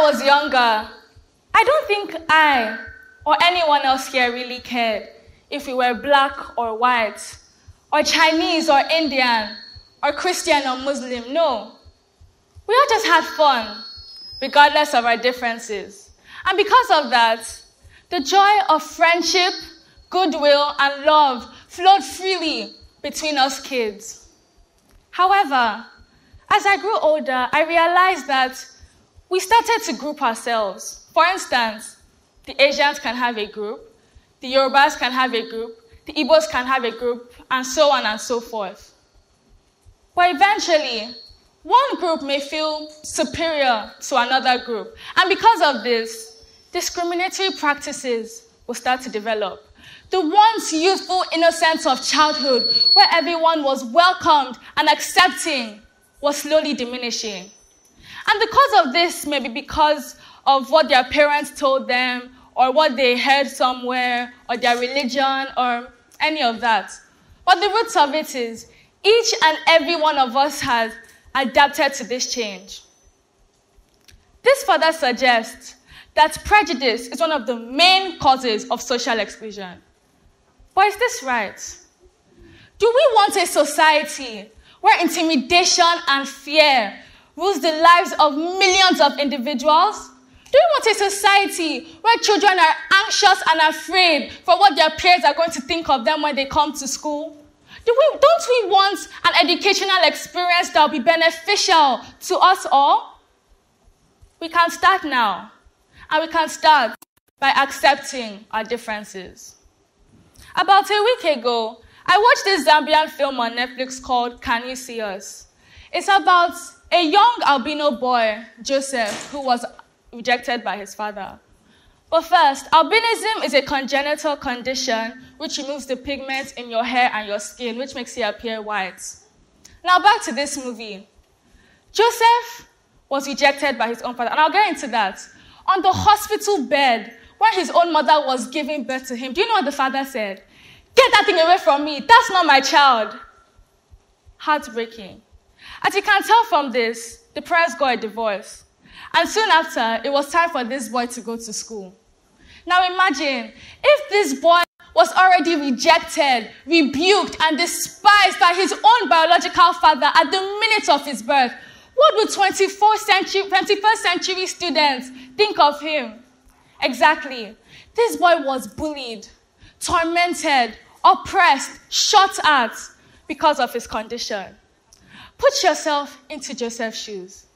was younger, I don't think I or anyone else here really cared if we were black or white, or Chinese or Indian, or Christian or Muslim. No. We all just had fun, regardless of our differences. And because of that, the joy of friendship, goodwill, and love flowed freely between us kids. However, as I grew older, I realized that we started to group ourselves. For instance, the Asians can have a group, the Yorubas can have a group, the Igbos can have a group, and so on and so forth. But eventually, one group may feel superior to another group. And because of this, discriminatory practices will start to develop. The once youthful innocence of childhood, where everyone was welcomed and accepting, was slowly diminishing. And the cause of this may be because of what their parents told them, or what they heard somewhere, or their religion, or any of that. But the roots of it is, each and every one of us has adapted to this change. This further suggests that prejudice is one of the main causes of social exclusion. But is this right? Do we want a society where intimidation and fear rules the lives of millions of individuals? Do we want a society where children are anxious and afraid for what their peers are going to think of them when they come to school? Don't we want an educational experience that will be beneficial to us all? We can start now, and we can start by accepting our differences. About a week ago, I watched this Zambian film on Netflix called Can You See Us? It's about a young albino boy, Joseph, who was rejected by his father. But first, albinism is a congenital condition which removes the pigment in your hair and your skin, which makes you appear white. Now back to this movie. Joseph was rejected by his own father, and I'll get into that. On the hospital bed, when his own mother was giving birth to him, do you know what the father said? Get that thing away from me. That's not my child. Heartbreaking. As you can tell from this, the parents got a divorce. And soon after, it was time for this boy to go to school. Now imagine, if this boy was already rejected, rebuked, and despised by his own biological father at the minute of his birth, what would 21st century students think of him? Exactly. This boy was bullied, tormented, oppressed, shot at because of his condition. Put yourself into Joseph's shoes.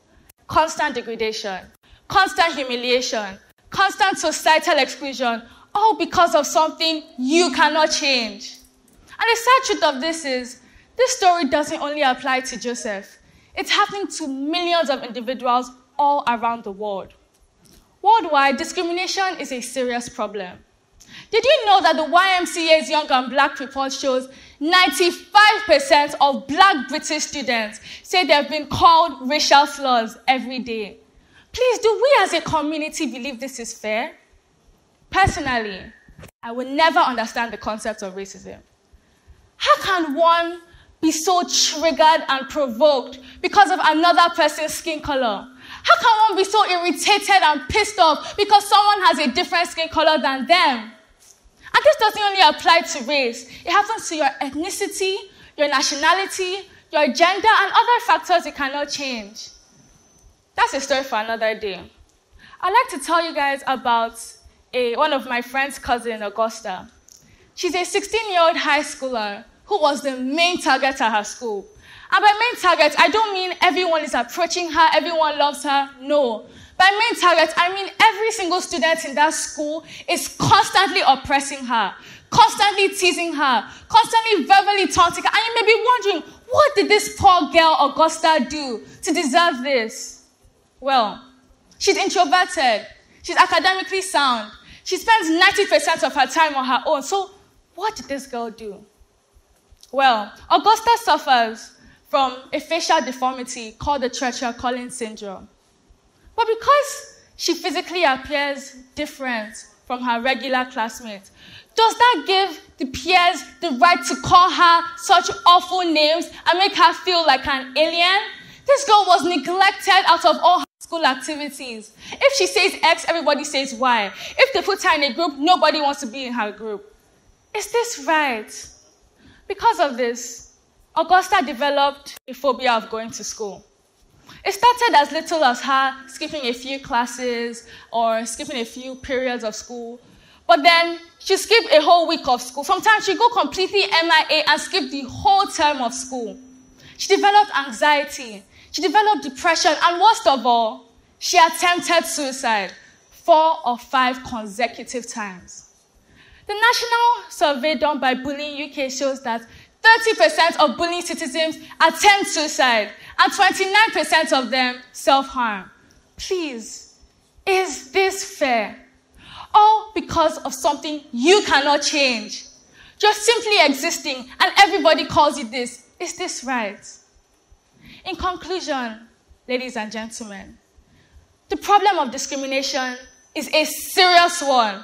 Constant degradation, constant humiliation, constant societal exclusion, all because of something you cannot change. And the sad truth of this is, this story doesn't only apply to Joseph. It's happening to millions of individuals all around the world. Worldwide, discrimination is a serious problem. Did you know that the YMCA's Young and Black report shows 95% of Black British students say they have been called racial slurs every day? Please, do we as a community believe this is fair? Personally, I will never understand the concept of racism. How can one be so triggered and provoked because of another person's skin color? How can one be so irritated and pissed off because someone has a different skin color than them? And this doesn't only apply to race. It happens to your ethnicity, your nationality, your gender, and other factors you cannot change. That's a story for another day. I'd like to tell you guys about one of my friend's cousin, Augusta. She's a 16-year-old high schooler who was the main target at her school. And by main target, I don't mean everyone is approaching her, everyone loves her. No. By main target, I mean every single student in that school is constantly oppressing her, constantly teasing her, constantly verbally taunting her. And you may be wondering, what did this poor girl, Augusta, do to deserve this? Well, she's introverted. She's academically sound. She spends 90% of her time on her own. So what did this girl do? Well, Augusta suffers from a facial deformity called the Treacher-Collins syndrome. But because she physically appears different from her regular classmates, does that give the peers the right to call her such awful names and make her feel like an alien? This girl was neglected out of all her school activities. If she says X, everybody says Y. If they put her in a group, nobody wants to be in her group. Is this right? Because of this, Augusta developed a phobia of going to school. It started as little as her skipping a few classes or skipping a few periods of school. But then she skipped a whole week of school. Sometimes she'd go completely MIA and skip the whole term of school. She developed anxiety. She developed depression. And worst of all, she attempted suicide 4 or 5 consecutive times. The national survey done by Bullying UK shows that 30% of bullying citizens attempt suicide and 29% of them self-harm. Please, is this fair? All because of something you cannot change. Just simply existing and everybody calls you this. Is this right? In conclusion, ladies and gentlemen, the problem of discrimination is a serious one.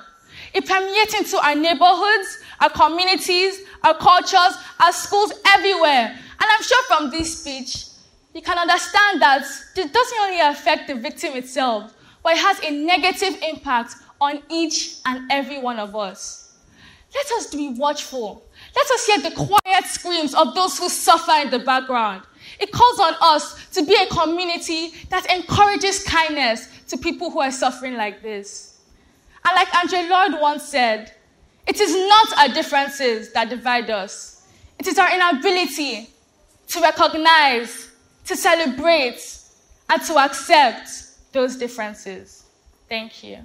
It permeates into our neighborhoods, our communities, our cultures, our schools, everywhere. And I'm sure from this speech, you can understand that it doesn't only affect the victim itself, but it has a negative impact on each and every one of us. Let us be watchful. Let us hear the quiet screams of those who suffer in the background. It calls on us to be a community that encourages kindness to people who are suffering like this. And like Andre Lloyd once said, it is not our differences that divide us. It is our inability to recognize, to celebrate, and to accept those differences. Thank you.